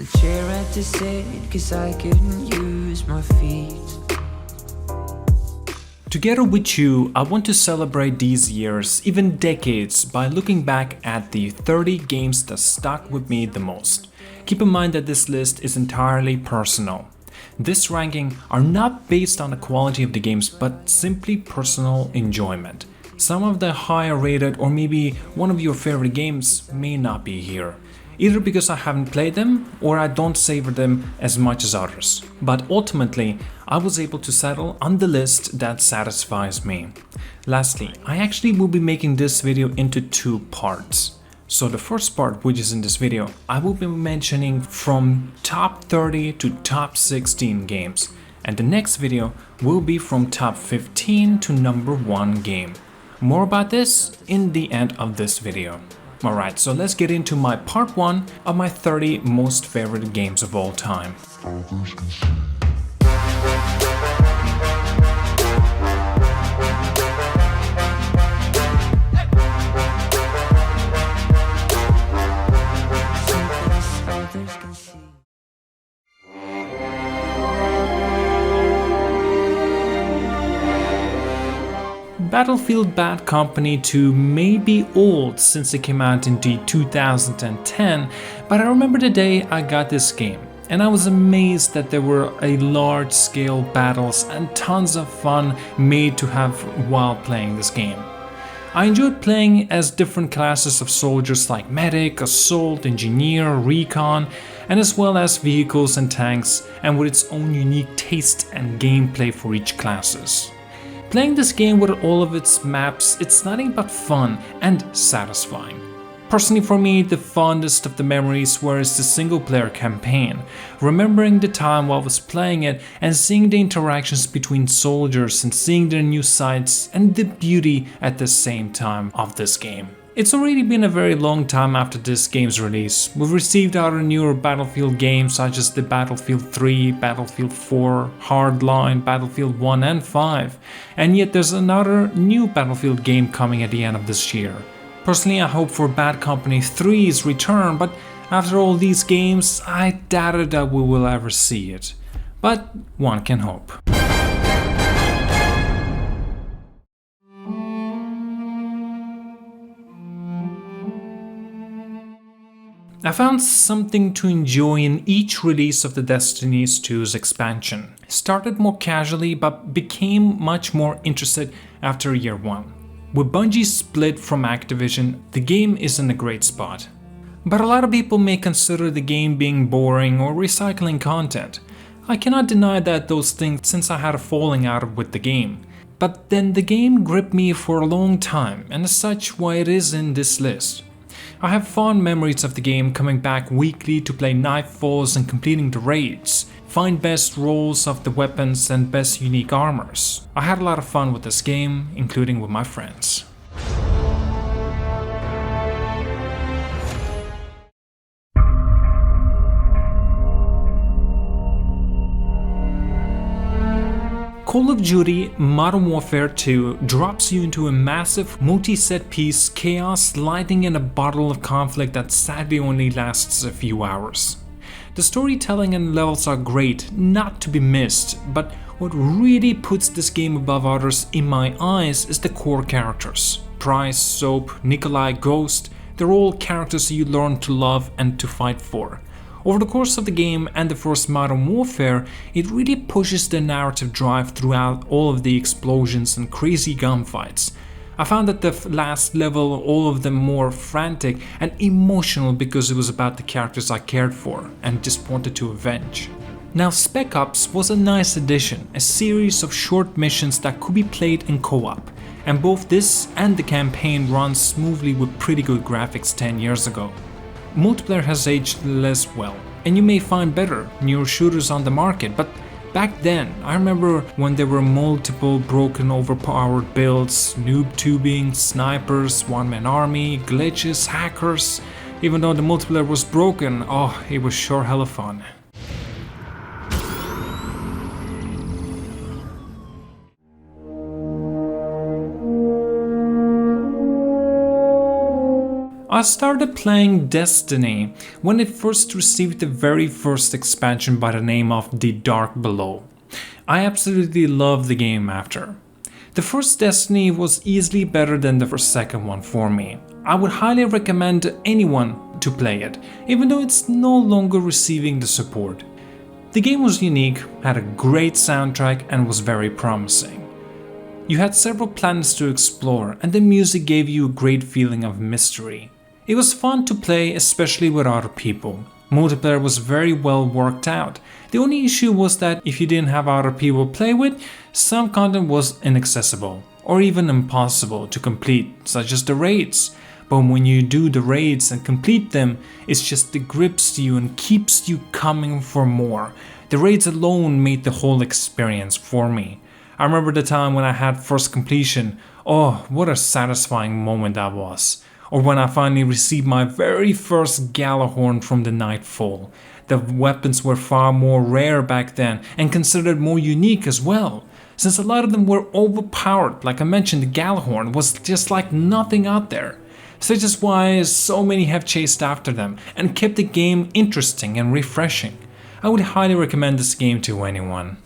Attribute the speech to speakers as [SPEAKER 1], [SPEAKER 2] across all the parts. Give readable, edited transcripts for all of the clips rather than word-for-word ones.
[SPEAKER 1] The chair had to sit cause I couldn't use my feet.
[SPEAKER 2] Together with you, I want to celebrate these years, even decades, by looking back at the 30 games that stuck with me the most. Keep in mind that this list is entirely personal. This ranking are not based on the quality of the games, but simply personal enjoyment. Some of the higher rated or maybe one of your favorite games may not be here. Either because I haven't played them or I don't savor them as much as others. But ultimately, I was able to settle on the list that satisfies me. Lastly, I actually will be making this video into two parts. So the first part, which is in this video, I will be mentioning from top 30 to top 16 games. And the next video will be from top 15 to number 1 game. More about this in the end of this video. Alright, so let's get into my part 1 of my 30 most favorite games of all time. Battlefield Bad Company 2 may be old since it came out in 2010, but I remember the day I got this game, and I was amazed that there were large-scale battles and tons of fun made to have while playing this game. I enjoyed playing as different classes of soldiers like medic, assault, engineer, recon, and as well as vehicles and tanks, and with its own unique taste and gameplay for each classes. Playing this game with all of its maps, it's nothing but fun and satisfying. Personally for me, the fondest of the memories was the single player campaign, remembering the time while I was playing it and seeing the interactions between soldiers and seeing their new sights and the beauty at the same time of this game. It's already been a very long time after this game's release. We've received other newer Battlefield games such as the Battlefield 3, Battlefield 4, Hardline, Battlefield 1 and 5, and yet there's another new Battlefield game coming at the end of this year. Personally, I hope for Bad Company 3's return, but after all these games, I doubted that we will ever see it. But one can hope. I found something to enjoy in each release of the Destiny 2's expansion. Started more casually but became much more interested after year 1. With Bungie split from Activision, the game is in a great spot. But a lot of people may consider the game being boring or recycling content. I cannot deny that those things since I had a falling out with the game. But then the game gripped me for a long time, and as such why it is in this list. I have fond memories of the game, coming back weekly to play Nightfalls and completing the raids, find best rolls of the weapons and best unique armors. I had a lot of fun with this game, including with my friends. Call of Duty Modern Warfare 2 drops you into a massive multi-set piece chaos, lightning in a bottle of conflict that sadly only lasts a few hours. The storytelling and levels are great, not to be missed, but what really puts this game above others in my eyes is the core characters. Price, Soap, Nikolai, Ghost, they're all characters you learn to love and to fight for. Over the course of the game and the first Modern Warfare, it really pushes the narrative drive throughout all of the explosions and crazy gunfights. I found that the last level, all of them more frantic and emotional because it was about the characters I cared for and just wanted to avenge. Now Spec Ops was a nice addition, a series of short missions that could be played in co-op, and both this and the campaign runs smoothly with pretty good graphics 10 years ago. Multiplayer has aged less well, and you may find better, newer shooters on the market, but back then, I remember when there were multiple broken overpowered builds, noob tubing, snipers, one-man army, glitches, hackers. Even though the multiplayer was broken, oh, it was sure hella fun. I started playing Destiny when it first received the very first expansion by the name of The Dark Below. I absolutely loved the game after. The first Destiny was easily better than the second one for me. I would highly recommend anyone to play it, even though it's no longer receiving the support. The game was unique, had a great soundtrack and was very promising. You had several planets to explore and the music gave you a great feeling of mystery. It was fun to play, especially with other people. Multiplayer was very well worked out. The only issue was that if you didn't have other people to play with, some content was inaccessible or even impossible to complete, such as the raids. But when you do the raids and complete them, it's just it grips you and keeps you coming for more. The raids alone made the whole experience for me. I remember the time when I had first completion. Oh, what a satisfying moment that was. Or when I finally received my very first Galahorn from the Nightfall. The weapons were far more rare back then and considered more unique as well, since a lot of them were overpowered. Like I mentioned, the Galahorn was just like nothing out there. Such is why so many have chased after them and kept the game interesting and refreshing. I would highly recommend this game to anyone.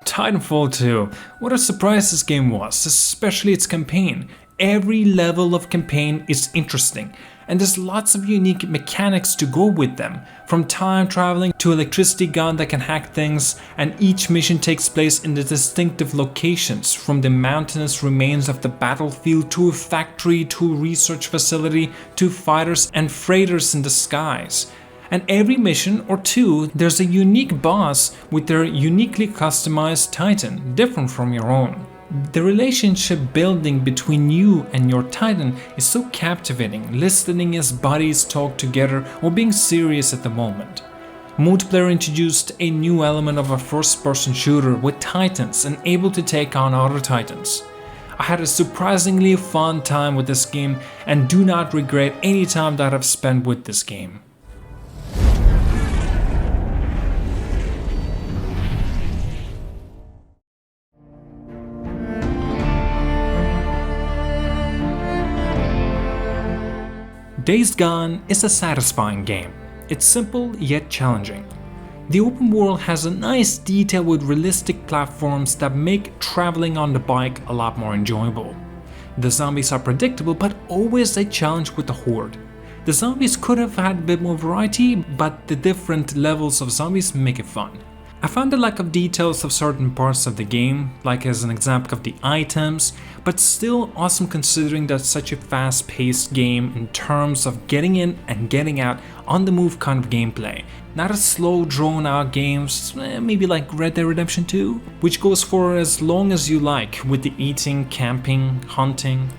[SPEAKER 2] Titanfall 2. What a surprise this game was, especially its campaign. Every level of campaign is interesting, and there's lots of unique mechanics to go with them, from time traveling to electricity gun that can hack things, and each mission takes place in the distinctive locations, from the mountainous remains of the battlefield to a factory to a research facility to fighters and freighters in the skies. And every mission or two, there's a unique boss with their uniquely customized Titan, different from your own. The relationship building between you and your Titan is so captivating, listening as buddies talk together or being serious at the moment. Multiplayer introduced a new element of a first-person shooter with Titans and able to take on other Titans. I had a surprisingly fun time with this game and do not regret any time that I've spent with this game. Days Gone is a satisfying game. It's simple yet challenging. The open world has a nice detail with realistic platforms that make traveling on the bike a lot more enjoyable. The zombies are predictable but always a challenge with the horde. The zombies could have had a bit more variety, but the different levels of zombies make it fun. I found the lack of details of certain parts of the game, like as an example of the items, but still awesome considering that such a fast-paced game in terms of getting in and getting out on the move kind of gameplay. Not a slow drawn-out games, maybe like Red Dead Redemption 2, which goes for as long as you like with the eating, camping, hunting.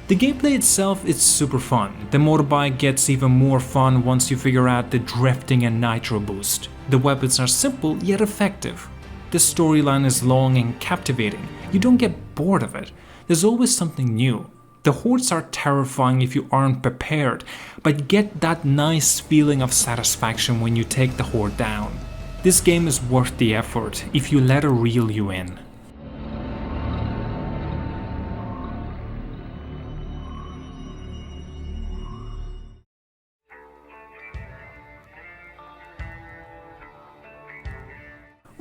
[SPEAKER 2] The gameplay itself is super fun. The motorbike gets even more fun once you figure out the drifting and nitro boost. The weapons are simple yet effective. The storyline is long and captivating. You don't get bored of it. There's always something new. The hordes are terrifying if you aren't prepared, but get that nice feeling of satisfaction when you take the horde down. This game is worth the effort if you let it reel you in.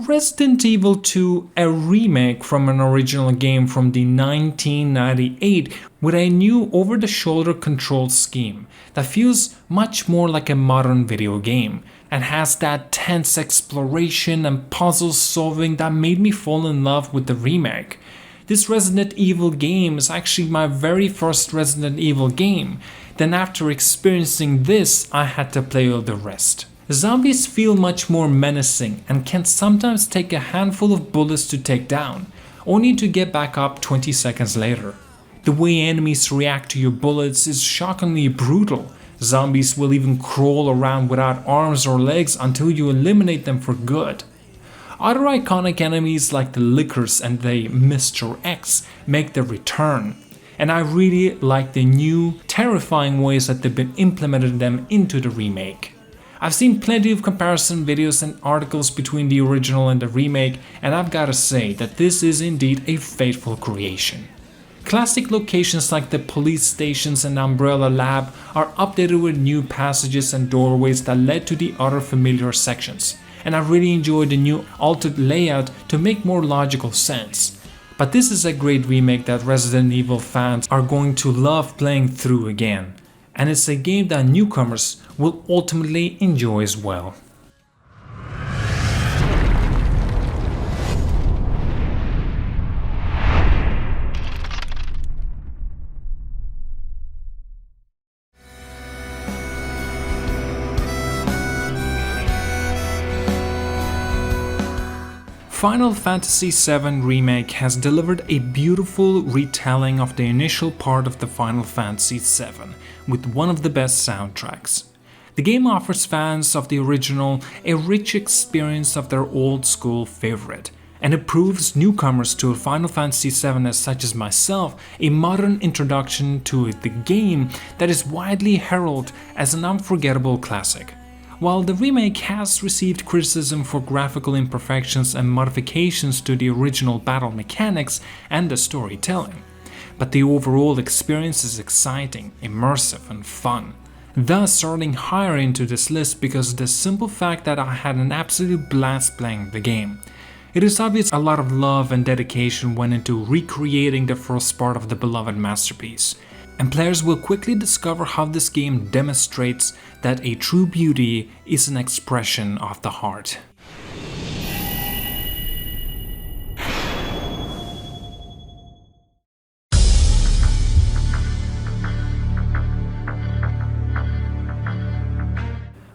[SPEAKER 2] Resident Evil 2, a remake from an original game from the 1998 with a new over-the-shoulder control scheme that feels much more like a modern video game and has that tense exploration and puzzle solving that made me fall in love with the remake. This Resident Evil game is actually my very first Resident Evil game. Then after experiencing this, I had to play all the rest. Zombies feel much more menacing and can sometimes take a handful of bullets to take down, only to get back up 20 seconds later. The way enemies react to your bullets is shockingly brutal. Zombies will even crawl around without arms or legs until you eliminate them for good. Other iconic enemies like the Lickers and the Mr. X make their return, and I really like the new, terrifying ways that they've been implemented them into the remake. I've seen plenty of comparison videos and articles between the original and the remake, and I've gotta say that this is indeed a faithful creation. Classic locations like the police stations and Umbrella Lab are updated with new passages and doorways that led to the other familiar sections, and I really enjoyed the new altered layout to make more logical sense. But this is a great remake that Resident Evil fans are going to love playing through again, and it's a game that newcomers will ultimately enjoy as well. Final Fantasy VII Remake has delivered a beautiful retelling of the initial part of the Final Fantasy VII, with one of the best soundtracks. The game offers fans of the original a rich experience of their old school favorite, and it proves newcomers to Final Fantasy VII as such as myself a modern introduction to the game that is widely heralded as an unforgettable classic. While the remake has received criticism for graphical imperfections and modifications to the original battle mechanics and the storytelling, but the overall experience is exciting, immersive and fun, thus starting higher into this list because of the simple fact that I had an absolute blast playing the game. It is obvious a lot of love and dedication went into recreating the first part of the beloved masterpiece, and players will quickly discover how this game demonstrates that a true beauty is an expression of the heart.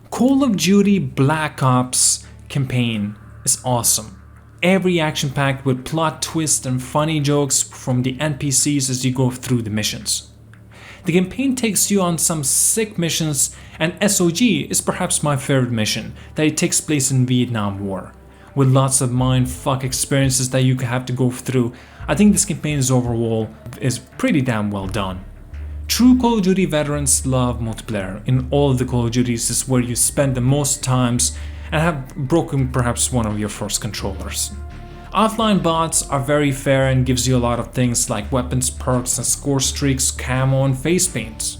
[SPEAKER 2] Call of Duty Black Ops campaign is awesome. Every action-packed with plot twists and funny jokes from the NPCs as you go through the missions. The campaign takes you on some sick missions, and SOG is perhaps my favorite mission, that it takes place in Vietnam War. With lots of mindfuck experiences that you have to go through, I think this campaign overall is pretty damn well done. True Call of Duty veterans love multiplayer. In all of the Call of Duties is where you spend the most times and have broken perhaps one of your first controllers. Offline bots are very fair and gives you a lot of things like weapons, perks and score streaks, camo and face paints.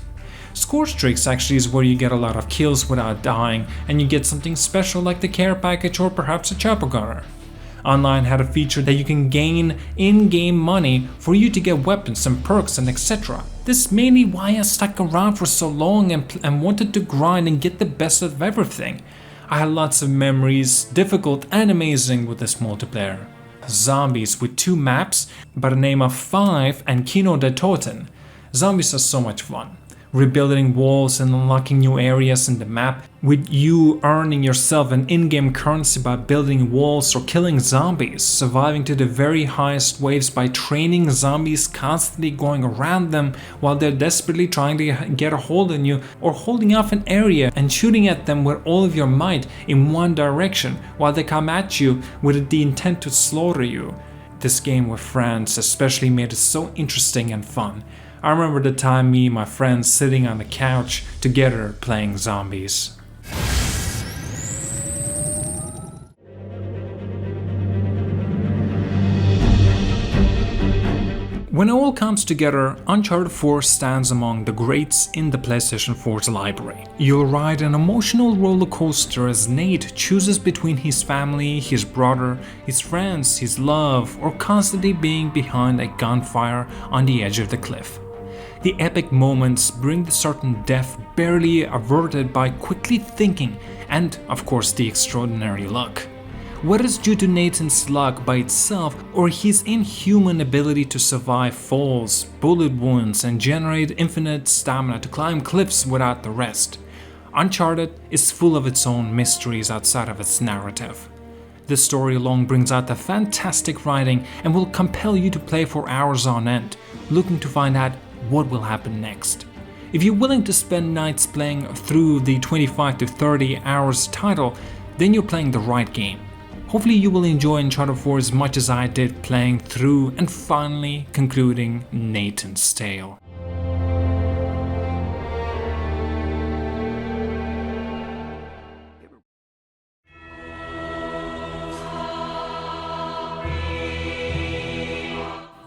[SPEAKER 2] Score streaks actually is where you get a lot of kills without dying and you get something special like the care package or perhaps a chopper gunner. Online had a feature that you can gain in-game money for you to get weapons and perks and etc. This is mainly why I stuck around for so long and wanted to grind and get the best of everything. I had lots of memories, difficult and amazing with this multiplayer. Zombies with 2 maps by the name of 5 and Kino de Toten. Zombies are so much fun. Rebuilding walls and unlocking new areas in the map, with you earning yourself an in-game currency by building walls or killing zombies, surviving to the very highest waves by training zombies, constantly going around them while they're desperately trying to get a hold on you, or holding off an area and shooting at them with all of your might in one direction while they come at you with the intent to slaughter you. This game with friends especially made it so interesting and fun. I remember the time me and my friends sitting on the couch together playing zombies. When it all comes together, Uncharted 4 stands among the greats in the PlayStation 4's library. You'll ride an emotional roller coaster as Nate chooses between his family, his brother, his friends, his love, or constantly being behind a gunfire on the edge of the cliff. The epic moments bring the certain death barely averted by quickly thinking and, of course, the extraordinary luck. Whether it's due to Nathan's luck by itself or his inhuman ability to survive falls, bullet wounds and generate infinite stamina to climb cliffs without the rest, Uncharted is full of its own mysteries outside of its narrative. This story alone brings out the fantastic writing and will compel you to play for hours on end, looking to find out what will happen next. If you're willing to spend nights playing through the 25 to 30 hours title, then you're playing the right game. Hopefully you will enjoy Uncharted 4 as much as I did playing through and finally concluding Nathan's tale.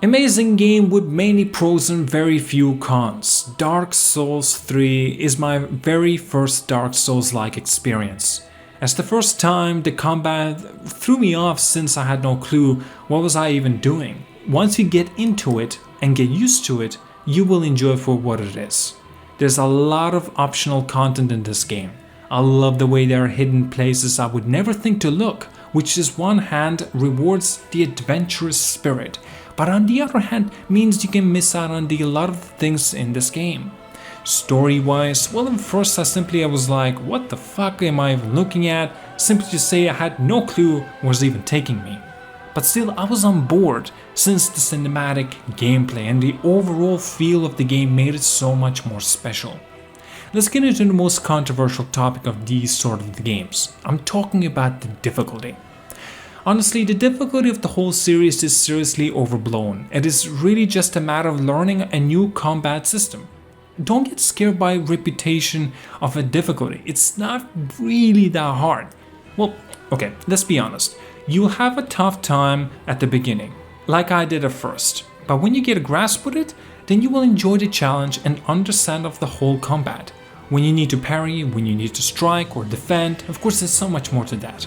[SPEAKER 2] Amazing game with many pros and very few cons. Dark Souls 3 is my very first Dark Souls-like experience. As the first time, the combat threw me off since I had no clue what was I even doing. Once you get into it and get used to it, you will enjoy for what it is. There's a lot of optional content in this game. I love the way there are hidden places I would never think to look, which is one hand rewards the adventurous spirit, but on the other hand means you can miss out on a lot of things in this game. Story-wise, well, at first I was like, what the fuck am I even looking at? Simply to say I had no clue where was even taking me. But still, I was on board since the cinematic gameplay and the overall feel of the game made it so much more special. Let's get into the most controversial topic of these sort of games. I'm talking about the difficulty. Honestly, the difficulty of the whole series is seriously overblown. It is really just a matter of learning a new combat system. Don't get scared by reputation of a difficulty. It's not really that hard. Well, okay, let's be honest. You'll have a tough time at the beginning, like I did at first. But when you get a grasp with it, then you will enjoy the challenge and understand of the whole combat. When you need to parry, when you need to strike or defend, of course there's so much more to that.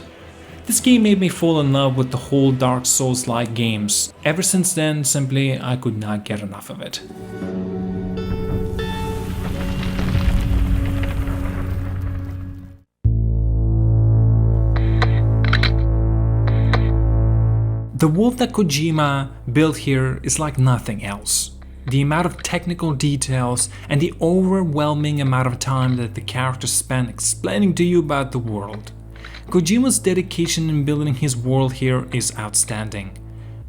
[SPEAKER 2] This game made me fall in love with the whole Dark Souls-like games. Ever since then, simply, I could not get enough of it. The world that Kojima built here is like nothing else. The amount of technical details and the overwhelming amount of time that the characters spend explaining to you about the world. Kojima's dedication in building his world here is outstanding.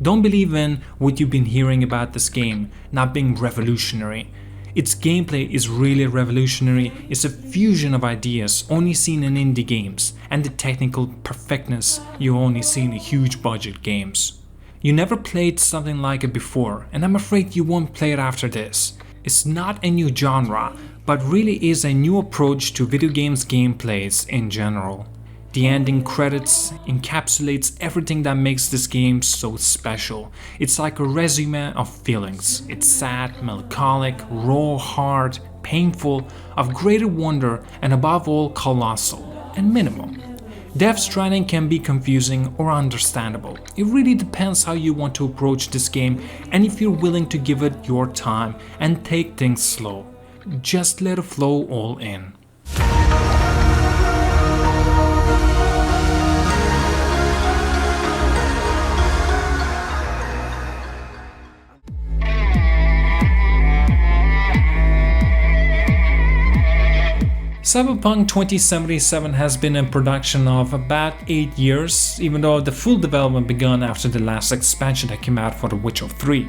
[SPEAKER 2] Don't believe in what you've been hearing about this game not being revolutionary. Its gameplay is really revolutionary. It's a fusion of ideas only seen in indie games and the technical perfectness you only see in huge budget games. You never played something like it before, and I'm afraid you won't play it after this. It's not a new genre, but really is a new approach to video games gameplays in general. The ending credits encapsulates everything that makes this game so special. It's like a resume of feelings. It's sad, melancholic, raw, hard, painful, of greater wonder, and above all colossal and minimum. Death Stranding can be confusing or understandable. It really depends how you want to approach this game and if you're willing to give it your time and take things slow. Just let it flow all in. Cyberpunk 2077 has been in production of about 8 years, even though the full development began after the last expansion that came out for The Witcher 3.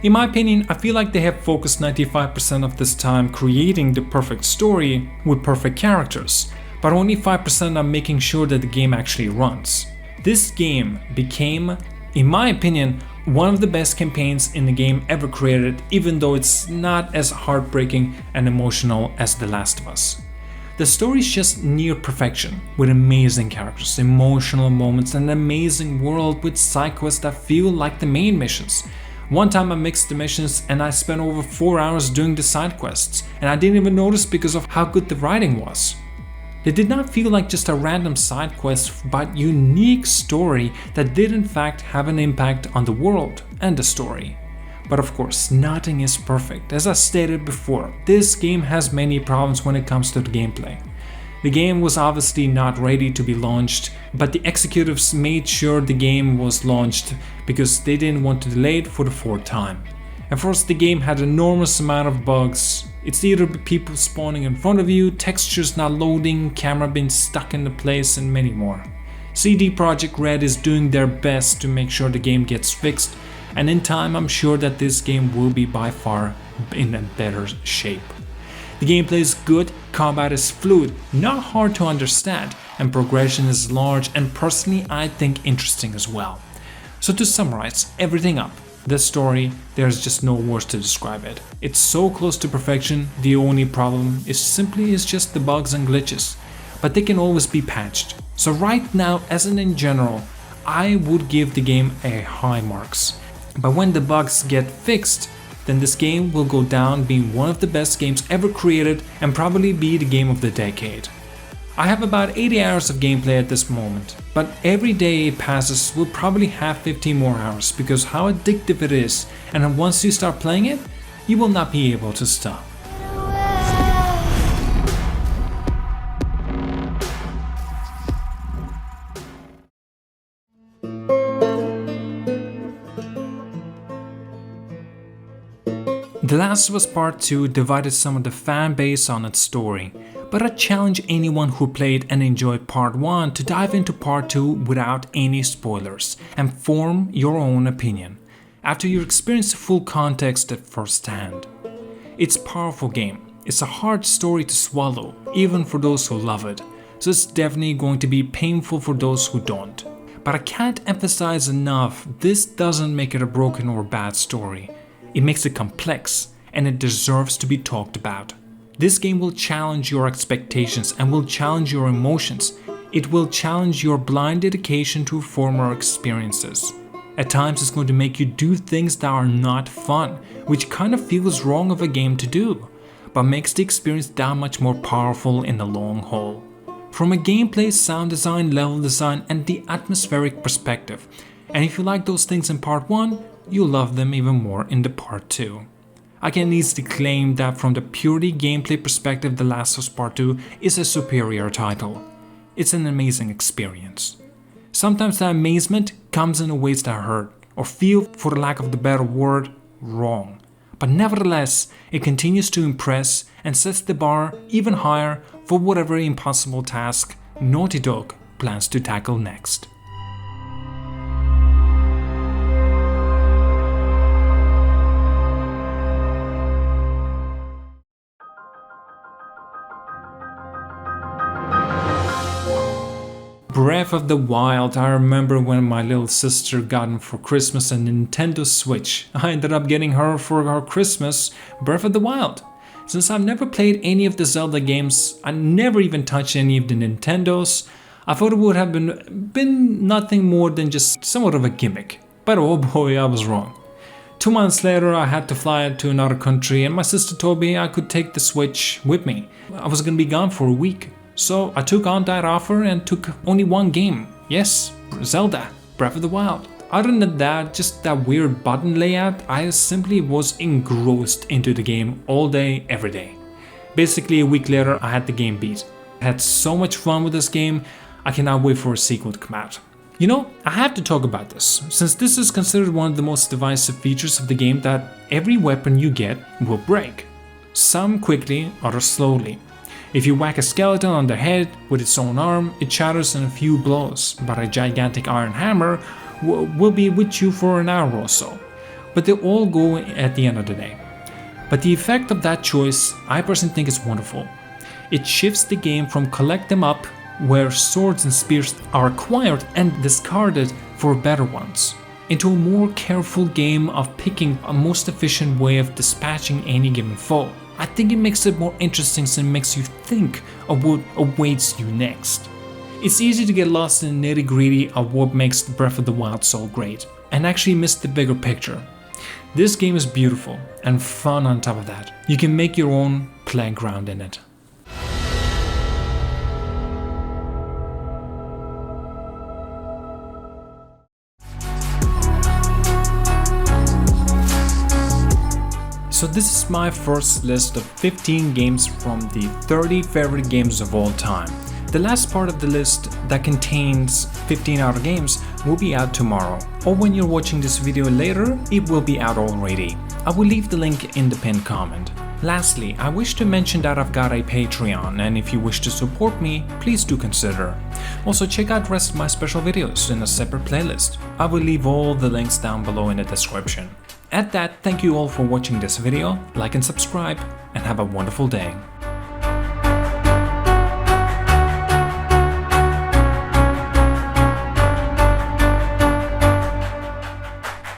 [SPEAKER 2] In my opinion, I feel like they have focused 95% of this time creating the perfect story with perfect characters, but only 5% on making sure that the game actually runs. This game became, in my opinion, one of the best campaigns in the game ever created, even though it's not as heartbreaking and emotional as The Last of Us. The story is just near perfection, with amazing characters, emotional moments, and an amazing world with side quests that feel like the main missions. One time I mixed the missions and I spent over 4 hours doing the side quests, and I didn't even notice because of how good the writing was. They did not feel like just a random side quest, but unique story that did in fact have an impact on the world and the story. But of course, nothing is perfect. As I stated before, this game has many problems when it comes to the gameplay. The game was obviously not ready to be launched, but the executives made sure the game was launched because they didn't want to delay it for the 4th time. And first, the game had an enormous amount of bugs. It's either people spawning in front of you, textures not loading, camera being stuck in the place, and many more. CD Projekt Red is doing their best to make sure the game gets fixed, and in time I'm sure that this game will be by far in a better shape. The gameplay is good, combat is fluid, not hard to understand, and progression is large and personally I think interesting as well. So to summarize everything up, this story, there's just no words to describe it. It's so close to perfection, the only problem is just the bugs and glitches, but they can always be patched. So right now, as in general, I would give the game a high marks. But when the bugs get fixed, then this game will go down being one of the best games ever created and probably be the game of the decade. I have about 80 hours of gameplay at this moment, but every day it passes will probably have 15 more hours because how addictive it is, and once you start playing it, you will not be able to stop. The Last of Us Part 2 divided some of the fan base on its story, but I challenge anyone who played and enjoyed Part 1 to dive into Part 2 without any spoilers and form your own opinion after you experience the full context at first hand. It's a powerful game, it's a hard story to swallow, even for those who love it, so it's definitely going to be painful for those who don't. But I can't emphasize enough, this doesn't make it a broken or bad story. It makes it complex, and it deserves to be talked about. This game will challenge your expectations and will challenge your emotions. It will challenge your blind dedication to former experiences. At times it's going to make you do things that are not fun, which kind of feels wrong of a game to do, but makes the experience that much more powerful in the long haul. From a gameplay, sound design, level design, and the atmospheric perspective. And if you like those things in Part 1, you'll love them even more in the Part 2. I can easily claim that from the purely gameplay perspective, The Last of Us Part 2 is a superior title. It's an amazing experience. Sometimes the amazement comes in ways that hurt, or feel, for the lack of the better word, wrong. But nevertheless, it continues to impress and sets the bar even higher for whatever impossible task Naughty Dog plans to tackle next. Breath of the Wild. I remember when my little sister got me for Christmas a Nintendo Switch. I ended up getting her for her Christmas Breath of the Wild. Since I've never played any of the Zelda games, I never even touched any of the Nintendos, I thought it would have been nothing more than just somewhat of a gimmick. But oh boy, I was wrong. 2 months later I had to fly to another country and my sister told me I could take the Switch with me. I was gonna be gone for a week. So I took on that offer and took only one game. Yes, Zelda, Breath of the Wild. Other than that, just that weird button layout, I simply was engrossed into the game all day, every day. Basically a week later I had the game beat. I had so much fun with this game, I cannot wait for a sequel to come out. You know, I have to talk about this, since this is considered one of the most divisive features of the game, that every weapon you get will break. Some quickly, others slowly. If you whack a skeleton on the head with its own arm, it shatters in a few blows, but a gigantic iron hammer will be with you for an hour or so. But they all go at the end of the day. But the effect of that choice, I personally think is wonderful. It shifts the game from collect them up, where swords and spears are acquired and discarded for better ones, into a more careful game of picking a most efficient way of dispatching any given foe. I think it makes it more interesting since it makes you think of what awaits you next. It's easy to get lost in the nitty-gritty of what makes Breath of the Wild so great, and actually miss the bigger picture. This game is beautiful and fun on top of that. You can make your own playground in it. So this is my first list of 15 games from the 30 favorite games of all time. The last part of the list that contains 15 other games will be out tomorrow, or when you're watching this video later, it will be out already. I will leave the link in the pinned comment. Lastly, I wish to mention that I've got a Patreon, and if you wish to support me, please do consider. Also check out the rest of my special videos in a separate playlist. I will leave all the links down below in the description. At that, thank you all for watching this video, like and subscribe, and have a wonderful day.